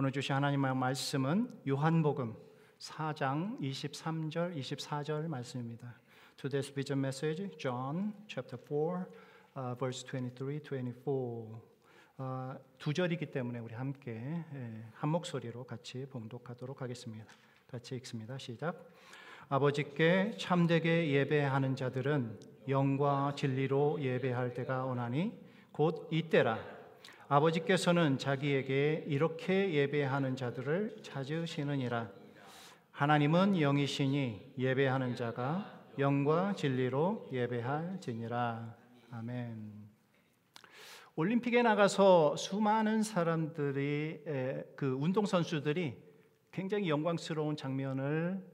오늘 주신 하나님의 말씀은 요한복음 4장 23절, 24절 말씀입니다. Today's vision message, John chapter 4, verse 23, 24. 두 절이기 때문에 우리 함께 한 목소리로 같이 봉독하도록 하겠습니다. 같이 읽습니다. 시작. 아버지께 참되게 예배하는 자들은 영과 진리로 예배할 때가 오나니 곧 이때라. 아버지께서는 자기에게 이렇게 예배하는 자들을 찾으시느니라. 하나님은 영이시니 예배하는 자가 영과 진리로 예배할지니라. 아멘. 올림픽에 나가서 수많은 사람들이 그 운동선수들이 굉장히 영광스러운 장면을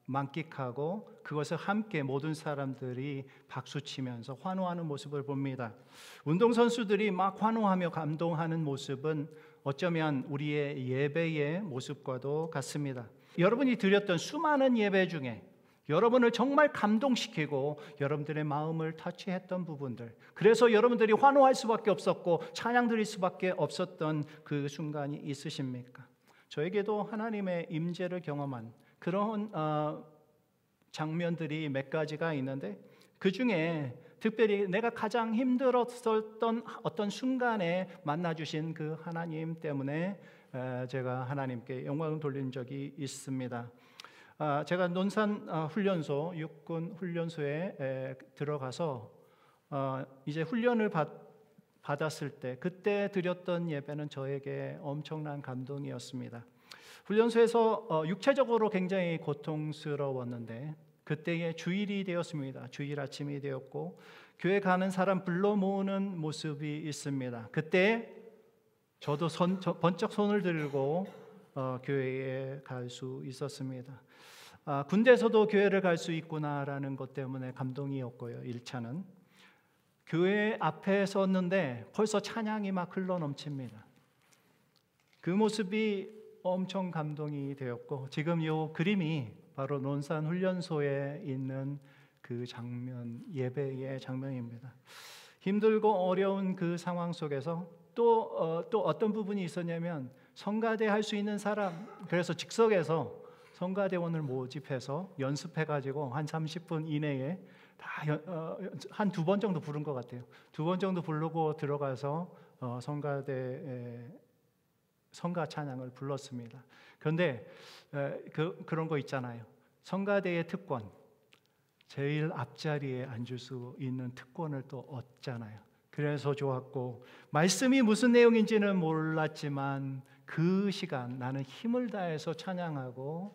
만끽하고 그것을 함께 모든 사람들이 박수치면서 환호하는 모습을 봅니다. 운동선수들이 막 환호하며 감동하는 모습은 어쩌면 우리의 예배의 모습과도 같습니다. 여러분이 드렸던 수많은 예배 중에 여러분을 정말 감동시키고 여러분들의 마음을 터치했던 부분들, 그래서 여러분들이 환호할 수밖에 없었고 찬양 드릴 수밖에 없었던 그 순간이 있으십니까? 저에게도 하나님의 임재를 경험한 그런 장면들이 몇 가지가 있는데, 그 중에 특별히 내가 가장 힘들었던 어떤 순간에 만나주신 그 하나님 때문에 제가 하나님께 영광을 돌린 적이 있습니다. 제가 논산 훈련소, 육군 훈련소에 들어가서 이제 훈련을 받았을 때 그때 드렸던 예배는 저에게 엄청난 감동이었습니다. 훈련소에서 육체적으로 굉장히 고통스러웠는데 그때의 주일이 되었습니다. 주일 아침이 되었고 교회 가는 사람 불러 모으는 모습이 있습니다. 그때 저도 번쩍 손을 들고 교회에 갈 수 있었습니다. 군대에서도 교회를 갈 수 있구나라는 것 때문에 감동이었고요. 1차는 교회 앞에 섰는데 벌써 찬양이 막 흘러넘칩니다. 그 모습이 엄청 감동이 되었고, 지금 이 그림이 바로 논산 훈련소에 있는 그 장면, 예배의 장면입니다. 힘들고 어려운 그 상황 속에서 또 어떤 부분이 있었냐면, 성가대 할 수 있는 사람, 그래서 즉석에서 성가대원을 모집해서 연습해가지고 한 30분 이내에 한 2번 정도 부른 것 같아요. 2번 정도 부르고 들어가서 성가 찬양을 불렀습니다. 그런데 그런 거 있잖아요. 성가대의 특권, 제일 앞자리에 앉을 수 있는 특권을 또 얻잖아요. 그래서 좋았고, 말씀이 무슨 내용인지는 몰랐지만 그 시간 나는 힘을 다해서 찬양하고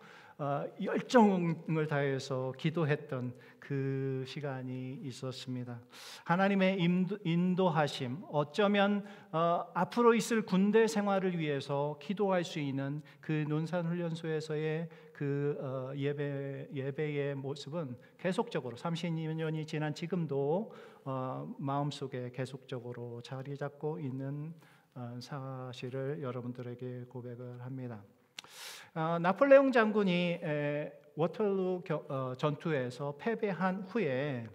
열정을 다해서 기도했던 그 시간이 있었습니다. 하나님의 인도하심, 어쩌면 앞으로 있을 군대 생활을 위해서 기도할 수 있는 그 논산훈련소에서의 그 예배의 모습은 계속적으로 30년이 지난 지금도 마음속에 계속적으로 자리 잡고 있는 사실을 여러분들에게 고백을 합니다. 나폴레옹 장군이 워털루 전투에서 패배한 후에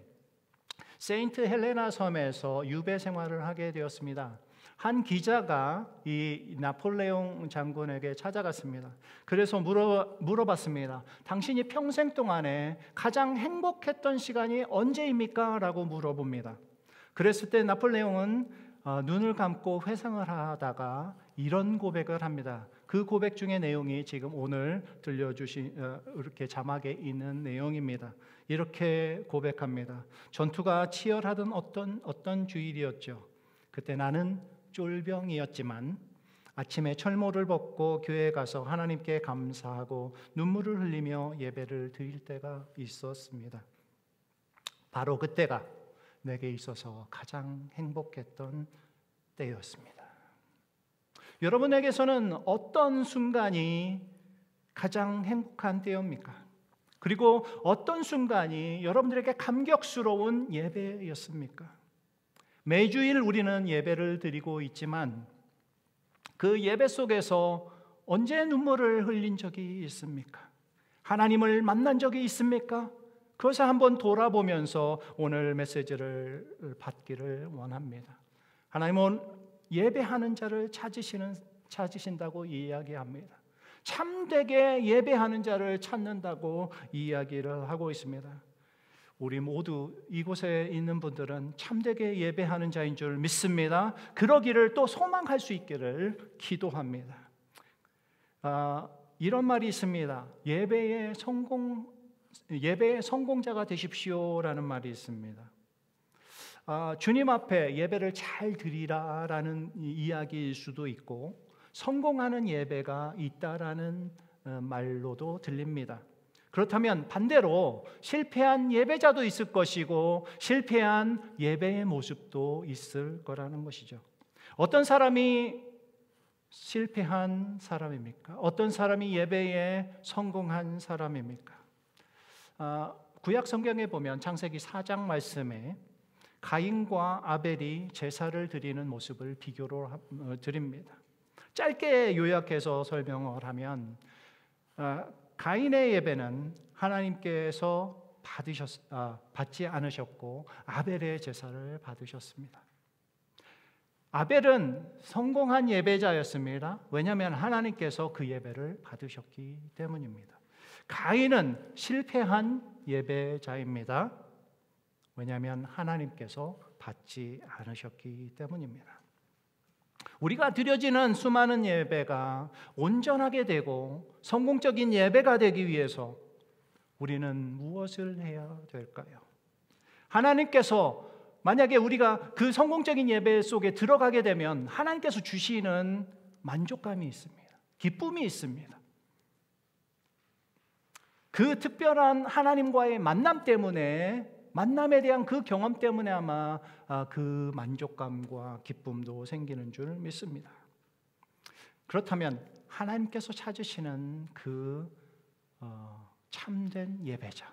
세인트 헬레나 섬에서 유배 생활을 하게 되었습니다. 한 기자가 이 나폴레옹 장군에게 찾아갔습니다. 그래서 물어봤습니다. 당신이 평생 동안에 가장 행복했던 시간이 언제입니까? 라고 물어봅니다. 그랬을 때 나폴레옹은 눈을 감고 회상을 하다가 이런 고백을 합니다. 그 고백 중의 내용이 지금 오늘 들려주신 이렇게 자막에 있는 내용입니다. 이렇게 고백합니다. 전투가 치열하던 어떤 주일이었죠. 그때 나는 쫄병이었지만 아침에 철모를 벗고 교회에 가서 하나님께 감사하고 눈물을 흘리며 예배를 드릴 때가 있었습니다. 바로 그때가 내게 있어서 가장 행복했던 때였습니다. 여러분에게서는 어떤 순간이 가장 행복한 때입니까? 그리고 어떤 순간이 여러분들에게 감격스러운 예배였습니까? 매주일 우리는 예배를 드리고 있지만 그 예배 속에서 언제 눈물을 흘린 적이 있습니까? 하나님을 만난 적이 있습니까? 그것을 한번 돌아보면서 오늘 메시지를 받기를 원합니다. 하나님은 예배하는 자를 찾으신다고 이야기합니다. 참되게 예배하는 자를 찾는다고 이야기를 하고 있습니다. 우리 모두 이곳에 있는 분들은 참되게 예배하는 자인 줄 믿습니다. 그러기를 또 소망할 수 있기를 기도합니다. 이런 말이 있습니다. 예배의 성공자가 되십시오라는 말이 있습니다. 주님 앞에 예배를 잘 드리라라는 이야기일 수도 있고, 성공하는 예배가 있다라는 말로도 들립니다. 그렇다면 반대로 실패한 예배자도 있을 것이고 실패한 예배의 모습도 있을 거라는 것이죠. 어떤 사람이 실패한 사람입니까? 어떤 사람이 예배에 성공한 사람입니까? 구약 성경에 보면 창세기 4장 말씀에 가인과 아벨이 제사를 드리는 모습을 비교로 드립니다. 짧게 요약해서 설명을 하면 가인의 예배는 하나님께서 받지 않으셨고 아벨의 제사를 받으셨습니다. 아벨은 성공한 예배자였습니다. 왜냐하면 하나님께서 그 예배를 받으셨기 때문입니다. 가인은 실패한 예배자입니다. 왜냐하면 하나님께서 받지 않으셨기 때문입니다. 우리가 드려지는 수많은 예배가 온전하게 되고 성공적인 예배가 되기 위해서 우리는 무엇을 해야 될까요? 하나님께서 만약에 우리가 그 성공적인 예배 속에 들어가게 되면 하나님께서 주시는 만족감이 있습니다. 기쁨이 있습니다. 그 특별한 하나님과의 만남에 대한 그 경험 때문에 아마 그 만족감과 기쁨도 생기는 줄 믿습니다. 그렇다면 하나님께서 찾으시는 그 참된 예배자,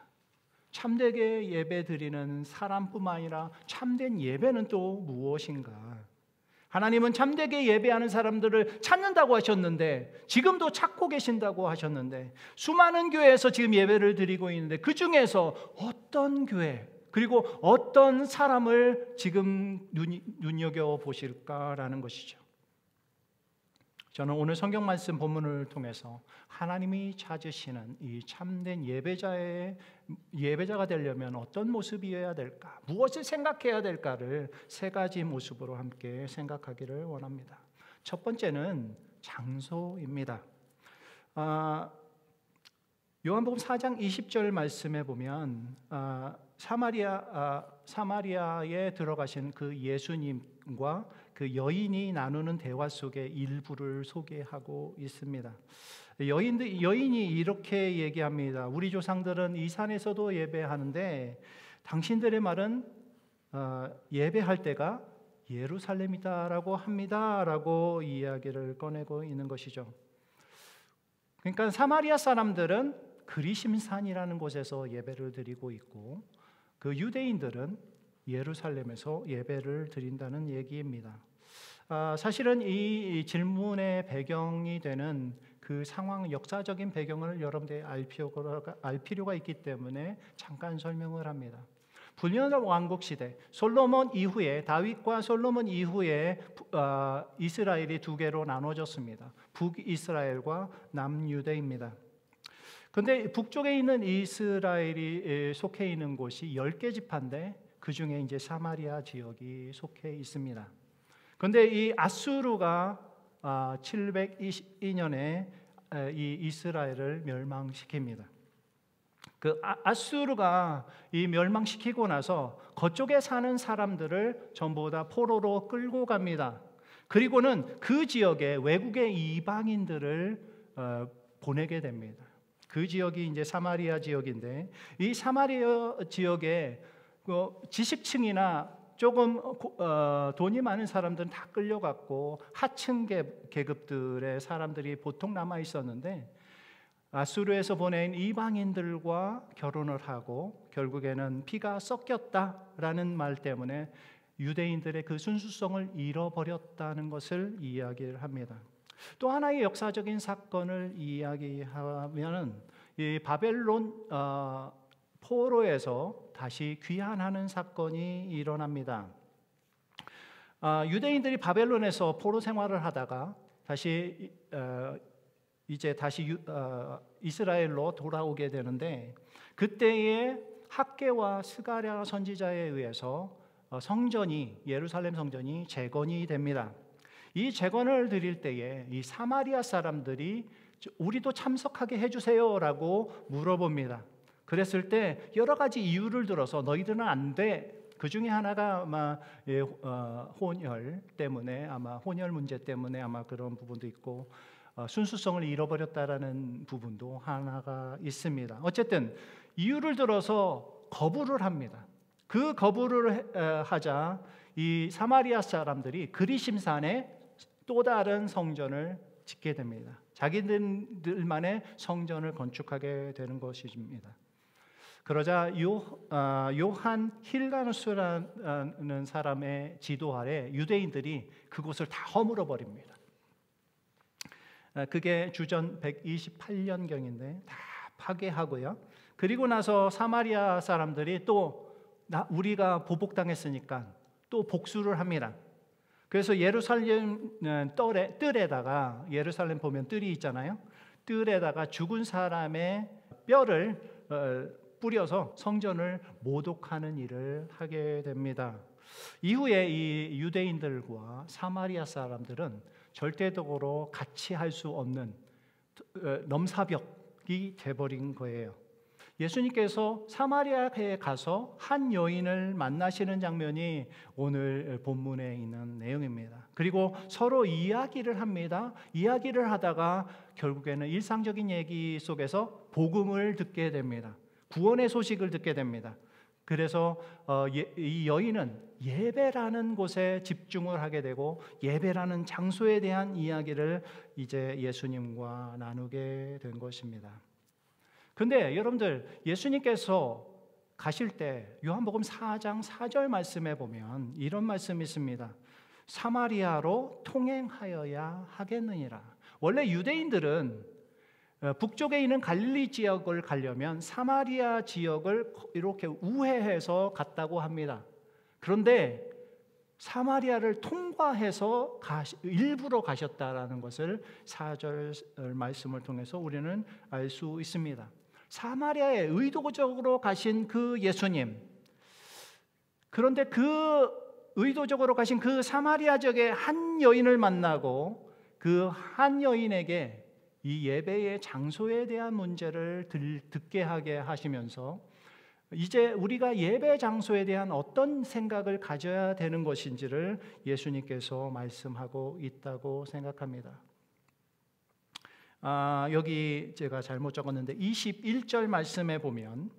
참되게 예배 드리는 사람뿐만 아니라 참된 예배는 또 무엇인가? 하나님은 참되게 예배하는 사람들을 찾는다고 하셨는데, 지금도 찾고 계신다고 하셨는데, 수많은 교회에서 지금 예배를 드리고 있는데 그 중에서 어떤 교회 그리고 어떤 사람을 지금 눈여겨보실까라는 것이죠. 저는 오늘 성경 말씀 본문을 통해서 하나님이 찾으시는 이 참된 예배자가 되려면 어떤 모습이어야 될까, 무엇을 생각해야 될까를 세 가지 모습으로 함께 생각하기를 원합니다. 첫 번째는 장소입니다. 요한복음 4장 20절 말씀에 보면 사마리아에 들어가신 그 예수님과 그 여인이 나누는 대화 속의 일부를 소개하고 있습니다. 여인이 이렇게 얘기합니다. 우리 조상들은 이 산에서도 예배하는데 당신들의 말은 예배할 때가 예루살렘이다라고 합니다라고 이야기를 꺼내고 있는 것이죠. 그러니까 사마리아 사람들은 그리심산이라는 곳에서 예배를 드리고 있고, 그 유대인들은 예루살렘에서 예배를 드린다는 얘기입니다. 사실은 이 질문의 배경이 되는 그 상황, 역사적인 배경을 여러분들이 알 필요가 있기 때문에 잠깐 설명을 합니다. 불멸의 왕국 시대, 솔로몬 이후에, 다윗과 솔로몬 이후에 이스라엘이 두 개로 나눠졌습니다. 북이스라엘과 남유대입니다. 그런데 북쪽에 있는 이스라엘이 속해 있는 곳이 10개 지파인데 그 중에 이제 사마리아 지역이 속해 있습니다. 그런데 이 아수르가 722년에 이 이스라엘을 멸망시킵니다. 그 아수르가 이 멸망시키고 나서 그쪽에 사는 사람들을 전부 다 포로로 끌고 갑니다. 그리고는 그 지역에 외국의 이방인들을 보내게 됩니다. 그 지역이 이제 사마리아 지역인데, 이 사마리아 지역에 지식층이나 조금 돈이 많은 사람들은 다 끌려갔고 하층 계급들의 사람들이 보통 남아 있었는데, 아수르에서 보낸 이방인들과 결혼을 하고 결국에는 피가 섞였다라는 말 때문에 유대인들의 그 순수성을 잃어버렸다는 것을 이야기를 합니다. 또 하나의 역사적인 사건을 이야기하면은 이 바벨론 포로에서 다시 귀환하는 사건이 일어납니다. 유대인들이 바벨론에서 포로 생활을 하다가 다시 이제 다시 이스라엘로 돌아오게 되는데, 그때에 학개와 스가랴 선지자에 의해서 성전이, 예루살렘 성전이 재건이 됩니다. 이 재건을 드릴 때에 이 사마리아 사람들이 우리도 참석하게 해주세요라고 물어봅니다. 그랬을 때 여러 가지 이유를 들어서 너희들은 안 돼. 그 중에 하나가 아마 혼혈 때문에, 아마 혼혈 문제 때문에 아마 그런 부분도 있고, 순수성을 잃어버렸다라는 부분도 하나가 있습니다. 어쨌든 이유를 들어서 거부를 합니다. 그 거부를 하자 이 사마리아 사람들이 그리심산에 또 다른 성전을 짓게 됩니다. 자기들만의 성전을 건축하게 되는 것입니다. 그러자 요한 힐가누스라는 사람의 지도 아래 유대인들이 그곳을 다 허물어 버립니다. 그게 주전 128년경인데 다 파괴하고요. 그리고 나서 사마리아 사람들이 또 우리가 보복당했으니까 또 복수를 합니다. 그래서 예루살렘 뜰에다가, 예루살렘 보면 뜰이 있잖아요. 뜰에다가 죽은 사람의 뼈를 뿌려서 성전을 모독하는 일을 하게 됩니다. 이후에 이 유대인들과 사마리아 사람들은 절대적으로 같이 할 수 없는 넘사벽이 돼버린 거예요. 예수님께서 사마리아에 가서 한 여인을 만나시는 장면이 오늘 본문에 있는 내용입니다. 그리고 서로 이야기를 합니다. 이야기를 하다가 결국에는 일상적인 얘기 속에서 복음을 듣게 됩니다. 구원의 소식을 듣게 됩니다. 그래서 이 여인은 예배라는 곳에 집중을 하게 되고, 예배라는 장소에 대한 이야기를 이제 예수님과 나누게 된 것입니다. 근데 여러분들, 예수님께서 가실 때 요한복음 4장 4절 말씀에 보면 이런 말씀이 있습니다. 사마리아로 통행하여야 하겠느니라. 원래 유대인들은 북쪽에 있는 갈릴리 지역을 가려면 사마리아 지역을 이렇게 우회해서 갔다고 합니다. 그런데 사마리아를 통과해서 일부러 가셨다라는 것을 4절 말씀을 통해서 우리는 알 수 있습니다. 사마리아에 의도적으로 가신 그 예수님, 그런데 그 의도적으로 가신 그 사마리아 지역의 한 여인을 만나고 그 한 여인에게 이 예배의 장소에 대한 문제를 듣게 하게 하시면서 이제 우리가 예배 장소에 대한 어떤 생각을 가져야 되는 것인지를 예수님께서 말씀하고 있다고 생각합니다. 여기 제가 잘못 적었는데 21절 말씀에 보면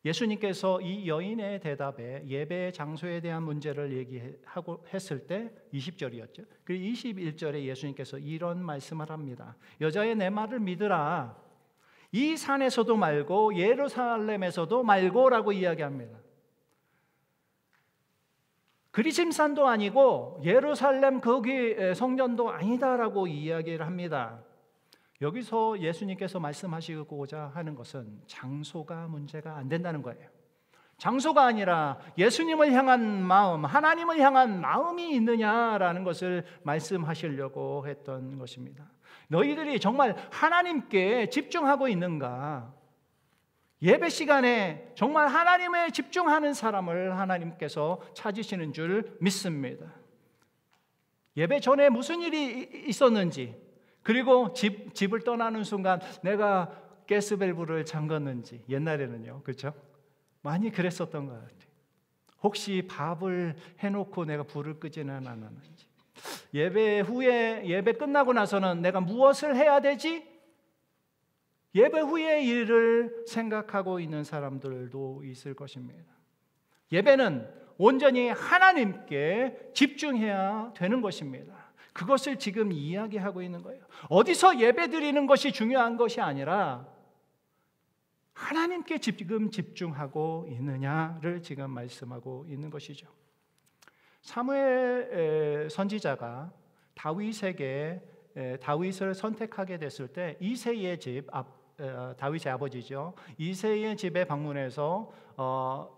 예수님께서 이 여인의 대답에 예배 장소에 대한 문제를 얘기하고 했을 때 20절이었죠. 그리고 21절에 예수님께서 이런 말씀을 합니다. 여자의 내 말을 믿으라. 이 산에서도 말고 예루살렘에서도 말고라고 이야기합니다. 그리심산도 아니고 예루살렘 거기 성전도 아니다라고 이야기를 합니다. 여기서 예수님께서 말씀하시고자 하는 것은 장소가 문제가 안 된다는 거예요. 장소가 아니라 예수님을 향한 마음, 하나님을 향한 마음이 있느냐라는 것을 말씀하시려고 했던 것입니다. 너희들이 정말 하나님께 집중하고 있는가? 예배 시간에 정말 하나님에 집중하는 사람을 하나님께서 찾으시는 줄 믿습니다. 예배 전에 무슨 일이 있었는지, 그리고 집을 떠나는 순간 내가 가스밸브를 잠갔는지, 옛날에는요, 그렇죠? 많이 그랬었던 것 같아요. 혹시 밥을 해놓고 내가 불을 끄지는 않았는지, 예배 후에, 예배 끝나고 나서는 내가 무엇을 해야 되지? 예배 후의 일을 생각하고 있는 사람들도 있을 것입니다. 예배는 온전히 하나님께 집중해야 되는 것입니다. 그것을 지금 이야기하고 있는 거예요. 어디서 예배 드리는 것이 중요한 것이 아니라 하나님께 지금 집중하고 있느냐를 지금 말씀하고 있는 것이죠. 사무엘 선지자가 다윗을 선택하게 됐을 때 이새의 집, 다윗의 아버지죠, 이새의 집에 방문해서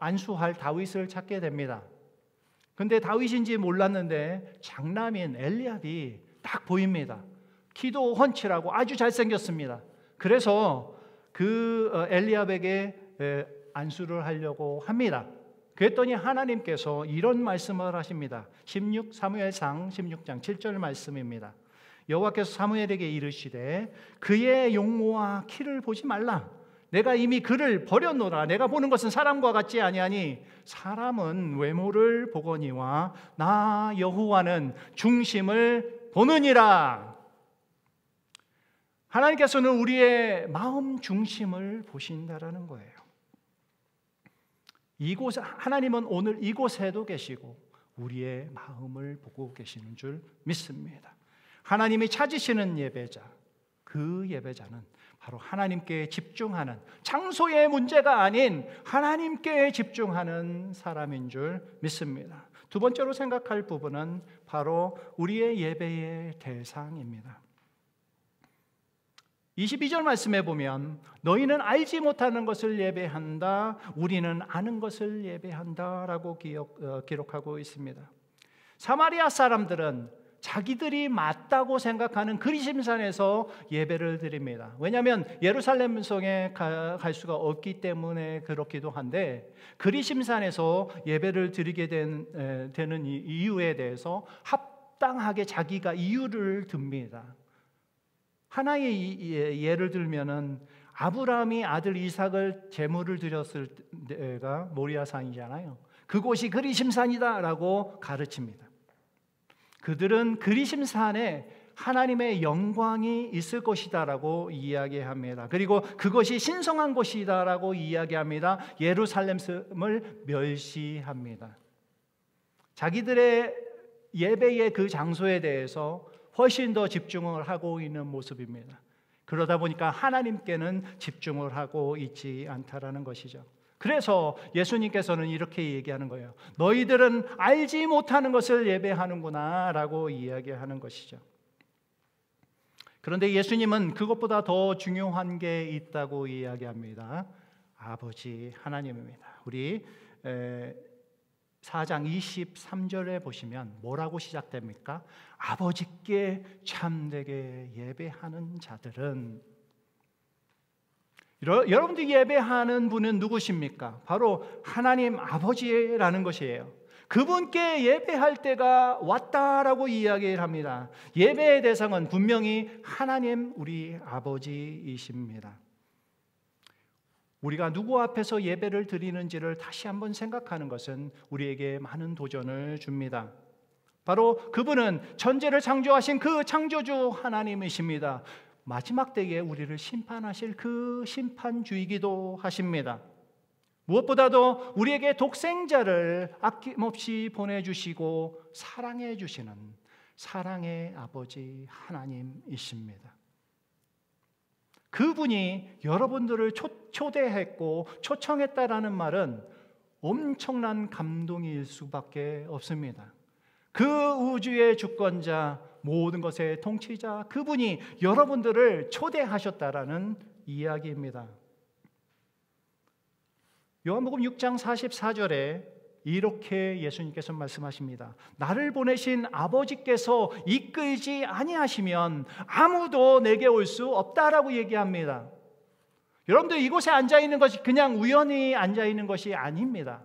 안수할 다윗을 찾게 됩니다. 근데 다윗인지 몰랐는데 장남인 엘리압이 딱 보입니다. 키도 훤칠하고 아주 잘생겼습니다. 그래서 그 엘리압에게 안수를 하려고 합니다. 그랬더니 하나님께서 이런 말씀을 하십니다. 사무엘상 16장 7절 말씀입니다. 여호와께서 사무엘에게 이르시되 그의 용모와 키를 보지 말라. 내가 이미 그를 버렸노라. 내가 보는 것은 사람과 같지 아니하니 사람은 외모를 보거니와 나 여호와는 중심을 보느니라. 하나님께서는 우리의 마음 중심을 보신다라는 거예요. 하나님은 오늘 이곳에도 계시고 우리의 마음을 보고 계시는 줄 믿습니다. 하나님이 찾으시는 예배자, 그 예배자는 바로 하나님께 집중하는, 장소의 문제가 아닌 하나님께 집중하는 사람인 줄 믿습니다. 두 번째로 생각할 부분은 바로 우리의 예배의 대상입니다. 22절 말씀에 보면 너희는 알지 못하는 것을 예배한다, 우리는 아는 것을 예배한다 라고 기록하고 있습니다. 사마리아 사람들은 자기들이 맞다고 생각하는 그리심산에서 예배를 드립니다. 왜냐하면 예루살렘 성에 갈 수가 없기 때문에 그렇기도 한데, 그리심산에서 예배를 드리게 되는 이유에 대해서 합당하게 자기가 이유를 듭니다. 하나의 예를 들면은 아브라함이 아들 이삭을 제물을 드렸을 때가 모리아산이잖아요. 그곳이 그리심산이다라고 가르칩니다. 그들은 그리심산에 하나님의 영광이 있을 것이다라고 이야기합니다. 그리고 그것이 신성한 곳이다라고 이야기합니다. 예루살렘을 멸시합니다. 자기들의 예배의 그 장소에 대해서 훨씬 더 집중을 하고 있는 모습입니다. 그러다 보니까 하나님께는 집중을 하고 있지 않다라는 것이죠. 그래서 예수님께서는 이렇게 얘기하는 거예요. 너희들은 알지 못하는 것을 예배하는구나 라고 이야기하는 것이죠. 그런데 예수님은 그것보다 더 중요한 게 있다고 이야기합니다. 아버지 하나님입니다. 우리 4장 23절에 보시면 뭐라고 시작됩니까? 아버지께 참되게 예배하는 자들은, 여러분들이 예배하는 분은 누구십니까? 바로 하나님 아버지라는 것이에요. 그분께 예배할 때가 왔다라고 이야기를 합니다. 예배의 대상은 분명히 하나님 우리 아버지이십니다. 우리가 누구 앞에서 예배를 드리는지를 다시 한번 생각하는 것은 우리에게 많은 도전을 줍니다. 바로 그분은 천지를 창조하신 그 창조주 하나님이십니다. 마지막 때에 우리를 심판하실 그 심판주이기도 하십니다. 무엇보다도 우리에게 독생자를 아낌없이 보내주시고 사랑해 주시는 사랑의 아버지 하나님이십니다. 그분이 여러분들을 초대했고 초청했다라는 말은 엄청난 감동일 수밖에 없습니다. 그 우주의 주권자, 모든 것의 통치자, 그분이 여러분들을 초대하셨다라는 이야기입니다. 요한복음 6장 44절에 이렇게 예수님께서 말씀하십니다. 나를 보내신 아버지께서 이끌지 아니하시면 아무도 내게 올 수 없다라고 얘기합니다. 여러분들 이곳에 앉아있는 것이 그냥 우연히 앉아있는 것이 아닙니다.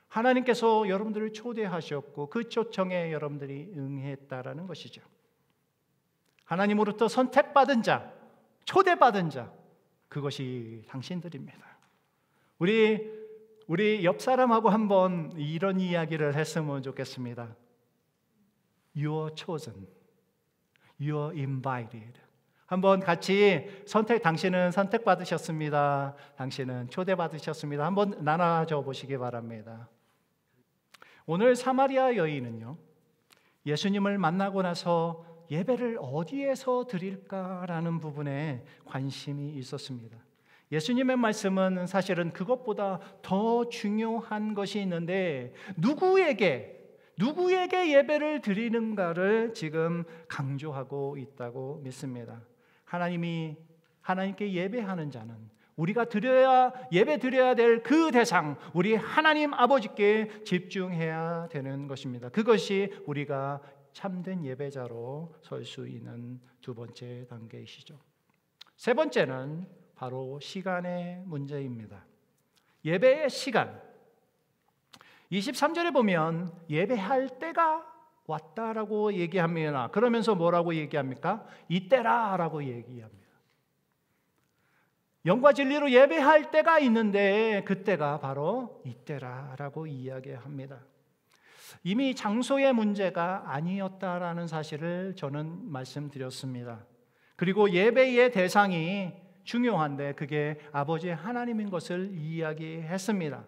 하나님께서 여러분들을 초대하셨고 그 초청에 여러분들이 응했다라는 것이죠. 하나님으로부터 선택받은 자, 초대받은 자, 그것이 당신들입니다. 우리 옆 사람하고 한번 이런 이야기를 했으면 좋겠습니다. You're chosen. You're invited. 한번 같이 당신은 선택받으셨습니다. 당신은 초대받으셨습니다. 한번 나눠줘 보시기 바랍니다. 오늘 사마리아 여인은요, 예수님을 만나고 나서 예배를 어디에서 드릴까라는 부분에 관심이 있었습니다. 예수님의 말씀은 사실은 그것보다 더 중요한 것이 있는데 누구에게 예배를 드리는가를 지금 강조하고 있다고 믿습니다. 하나님께 예배하는 자는 우리가 예배 드려야 될 그 대상, 우리 하나님 아버지께 집중해야 되는 것입니다. 그것이 우리가 참된 예배자로 설 수 있는 두 번째 단계이시죠. 세 번째는 바로 시간의 문제입니다. 예배의 시간. 23절에 보면 예배할 때가 왔다라고 얘기합니다. 그러면서 뭐라고 얘기합니까? 이때라라고 얘기합니다. 영과 진리로 예배할 때가 있는데 그때가 바로 이때라라고 이야기합니다. 이미 장소의 문제가 아니었다라는 사실을 저는 말씀드렸습니다. 그리고 예배의 대상이 중요한데 그게 아버지 하나님인 것을 이야기했습니다.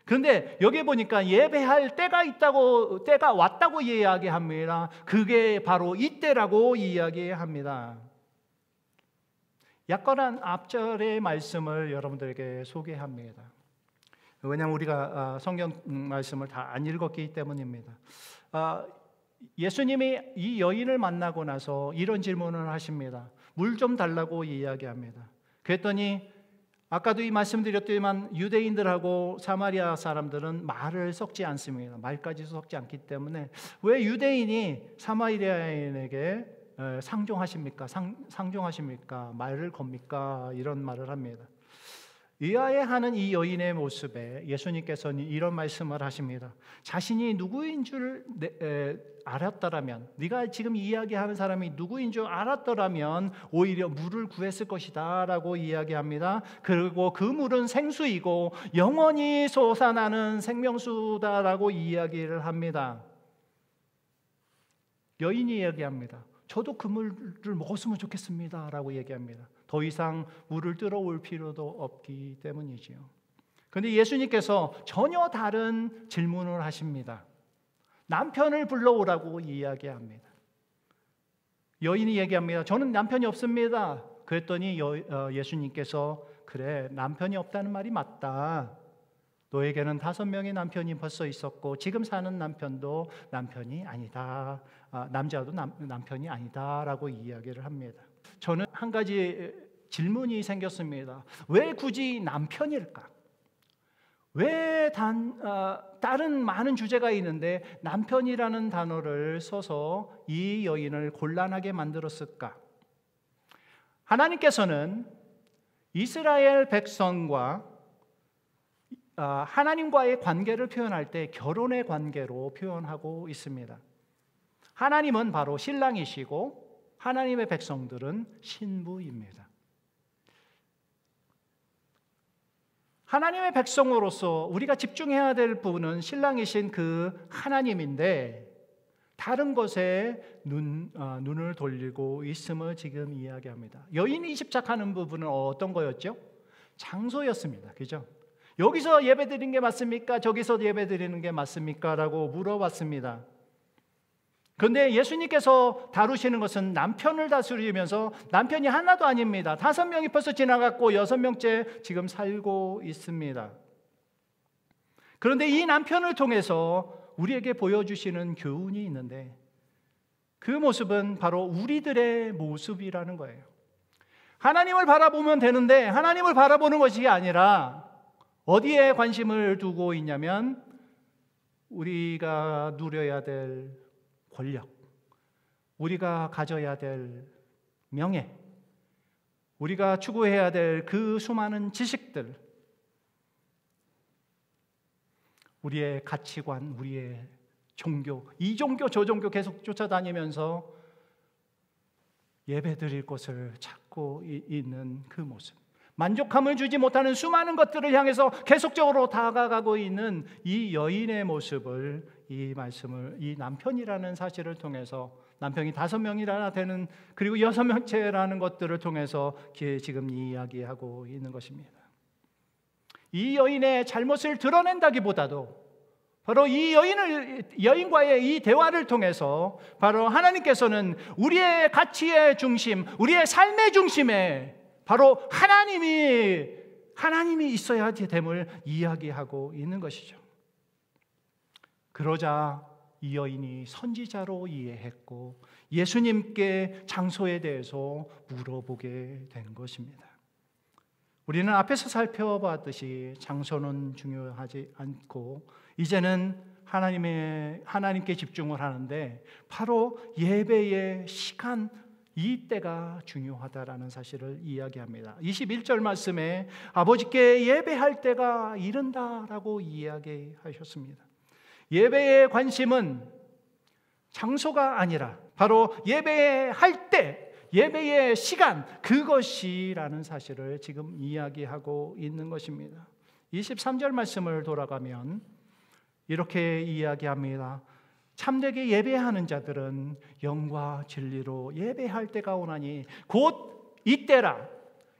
그런데 여기 보니까 예배할 때가 있다고, 때가 왔다고 이야기합니다. 그게 바로 이때라고 이야기합니다. 약간한 앞절의 말씀을 여러분들에게 소개합니다. 왜냐하면 우리가 성경 말씀을 다 안 읽었기 때문입니다. 예수님이 이 여인을 만나고 나서 이런 질문을 하십니다. 물 좀 달라고 이야기합니다. 그랬더니 아까도 이 말씀드렸지만 유대인들하고 사마리아 사람들은 말을 섞지 않습니다. 말까지 섞지 않기 때문에 왜 유대인이 사마리아인에게 상종하십니까? 상종하십니까? 말을 겁니까? 이런 말을 합니다. 의아해하는 이 여인의 모습에 예수님께서는 이런 말씀을 하십니다. 자신이 누구인 줄 알았더라면, 네가 지금 이야기하는 사람이 누구인 줄 알았더라면 오히려 물을 구했을 것이다 라고 이야기합니다. 그리고 그 물은 생수이고 영원히 솟아나는 생명수다라고 이야기를 합니다. 여인이 얘기합니다. 저도 그 물을 먹었으면 좋겠습니다 라고 얘기합니다. 더 이상 물을 들어올 필요도 없기 때문이지요. 그런데 예수님께서 전혀 다른 질문을 하십니다. 남편을 불러오라고 이야기합니다. 여인이 얘기합니다. 저는 남편이 없습니다. 그랬더니 예수님께서 그래, 남편이 없다는 말이 맞다. 너에게는 5명의 남편이 벌써 있었고 지금 사는 남편도 남편이 아니다. 남자도 남편이 아니다라고 이야기를 합니다. 저는 한 가지 질문이 생겼습니다. 왜 굳이 남편일까? 왜 다른 많은 주제가 있는데 남편이라는 단어를 써서 이 여인을 곤란하게 만들었을까? 하나님께서는 이스라엘 백성과 하나님과의 관계를 표현할 때 결혼의 관계로 표현하고 있습니다. 하나님은 바로 신랑이시고 하나님의 백성들은 신부입니다. 하나님의 백성으로서 우리가 집중해야 될 부분은 신랑이신 그 하나님인데 다른 것에 눈을 돌리고 있음을 지금 이야기합니다. 여인이 집착하는 부분은 어떤 거였죠? 장소였습니다. 그죠? 여기서 예배드리는 게 맞습니까? 저기서 예배드리는 게 맞습니까? 라고 물어봤습니다. 그런데 예수님께서 다루시는 것은 남편을 다스리면서 남편이 하나도 아닙니다. 5명이 벌써 지나갔고 6명째 지금 살고 있습니다. 그런데 이 남편을 통해서 우리에게 보여주시는 교훈이 있는데 그 모습은 바로 우리들의 모습이라는 거예요. 하나님을 바라보면 되는데 하나님을 바라보는 것이 아니라 어디에 관심을 두고 있냐면 우리가 누려야 될 권력, 우리가 가져야 될 명예, 우리가 추구해야 될 그 수많은 지식들, 우리의 가치관, 우리의 종교, 이 종교 저 종교 계속 쫓아다니면서 예배드릴 곳을 찾고 있는 그 모습, 만족함을 주지 못하는 수많은 것들을 향해서 계속적으로 다가가고 있는 이 여인의 모습을 이 말씀을 이 남편이라는 사실을 통해서 남편이 5명이나 되는 그리고 6명째라는 것들을 통해서 지금 이야기하고 있는 것입니다. 이 여인의 잘못을 드러낸다기보다도 바로 이 여인과의 이 대화를 통해서 바로 하나님께서는 우리의 가치의 중심, 우리의 삶의 중심에 바로 하나님이 있어야 됨을 이야기하고 있는 것이죠. 그러자 이 여인이 선지자로 이해했고 예수님께 장소에 대해서 물어보게 된 것입니다. 우리는 앞에서 살펴봤듯이 장소는 중요하지 않고 이제는 하나님께 집중을 하는데 바로 예배의 시간, 이때가 중요하다라는 사실을 이야기합니다. 21절 말씀에 아버지께 예배할 때가 이른다라고 이야기하셨습니다. 예배의 관심은 장소가 아니라 바로 예배할 때, 예배의 시간, 그것이라는 사실을 지금 이야기하고 있는 것입니다. 23절 말씀을 돌아가면 이렇게 이야기합니다. 참되게 예배하는 자들은 영과 진리로 예배할 때가 오나니 곧 이때라.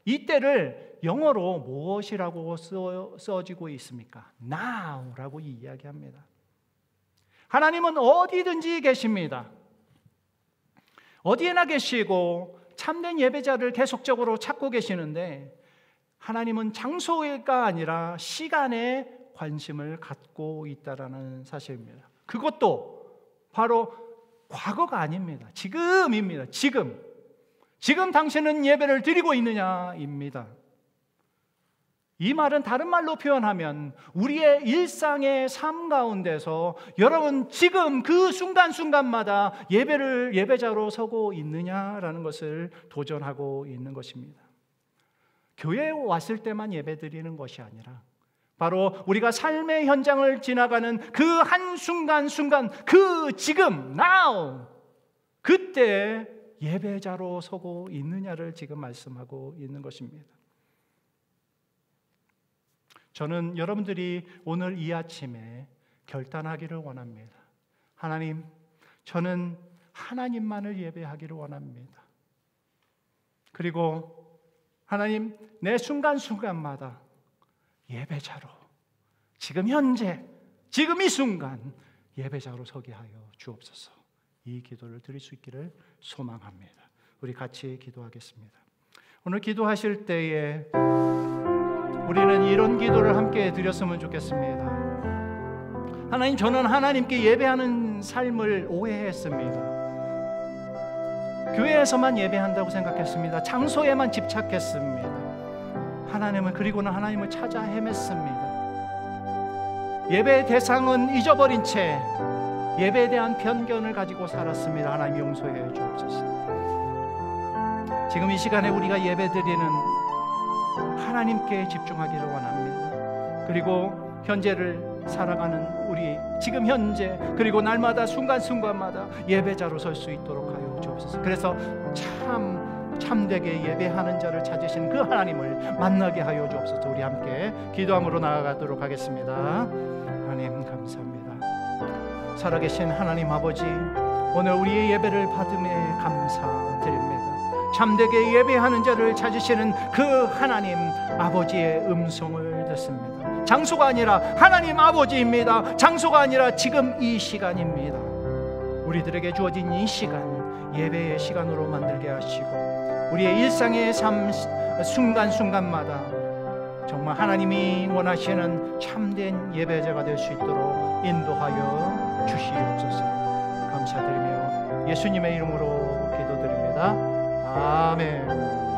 이때를 영어로 무엇이라고 써지고 있습니까? Now라고 이야기합니다. 하나님은 어디든지 계십니다. 어디에나 계시고 참된 예배자를 계속적으로 찾고 계시는데 하나님은 장소가 아니라 시간에 관심을 갖고 있다라는 사실입니다. 그것도 바로 과거가 아닙니다. 지금입니다. 지금 당신은 예배를 드리고 있느냐입니다. 이 말은 다른 말로 표현하면 우리의 일상의 삶 가운데서 여러분 지금 그 순간순간마다 예배자로 서고 있느냐라는 것을 도전하고 있는 것입니다. 교회에 왔을 때만 예배드리는 것이 아니라 바로 우리가 삶의 현장을 지나가는 그 한순간순간, 그 지금, now, 그때 예배자로 서고 있느냐를 지금 말씀하고 있는 것입니다. 저는 여러분들이 오늘 이 아침에 결단하기를 원합니다. 하나님, 저는 하나님만을 예배하기를 원합니다. 그리고 하나님, 내 순간순간마다 예배자로 지금 현재, 지금 이 순간 예배자로 서게 하여 주옵소서. 이 기도를 드릴 수 있기를 소망합니다. 우리 같이 기도하겠습니다. 오늘 기도하실 때에 우리는 이런 기도를 함께 드렸으면 좋겠습니다. 하나님, 저는 하나님께 예배하는 삶을 오해했습니다. 교회에서만 예배한다고 생각했습니다. 장소에만 집착했습니다. 그리고는 하나님을 찾아 헤맸습니다. 예배의 대상은 잊어버린 채 예배에 대한 편견을 가지고 살았습니다. 하나님 용서해 주옵소서. 지금 이 시간에 우리가 예배드리는 하나님께 집중하기를 원합니다. 그리고 현재를 살아가는 우리 지금 현재 그리고 날마다 순간순간마다 예배자로 설 수 있도록 하여 주옵소서. 그래서 참되게 예배하는 자를 찾으신 그 하나님을 만나게 하여 주옵소서. 우리 함께 기도함으로 나아가도록 하겠습니다. 하나님 감사합니다. 살아계신 하나님 아버지, 오늘 우리의 예배를 받음에 감사드립니다. 참되게 예배하는 자를 찾으시는 그 하나님 아버지의 음성을 듣습니다. 장소가 아니라 하나님 아버지입니다. 장소가 아니라 지금 이 시간입니다. 우리들에게 주어진 이 시간 예배의 시간으로 만들게 하시고 우리의 일상의 삶 순간순간마다 정말 하나님이 원하시는 참된 예배자가 될 수 있도록 인도하여 주시옵소서. 감사드리며 예수님의 이름으로 기도드립니다. 아멘.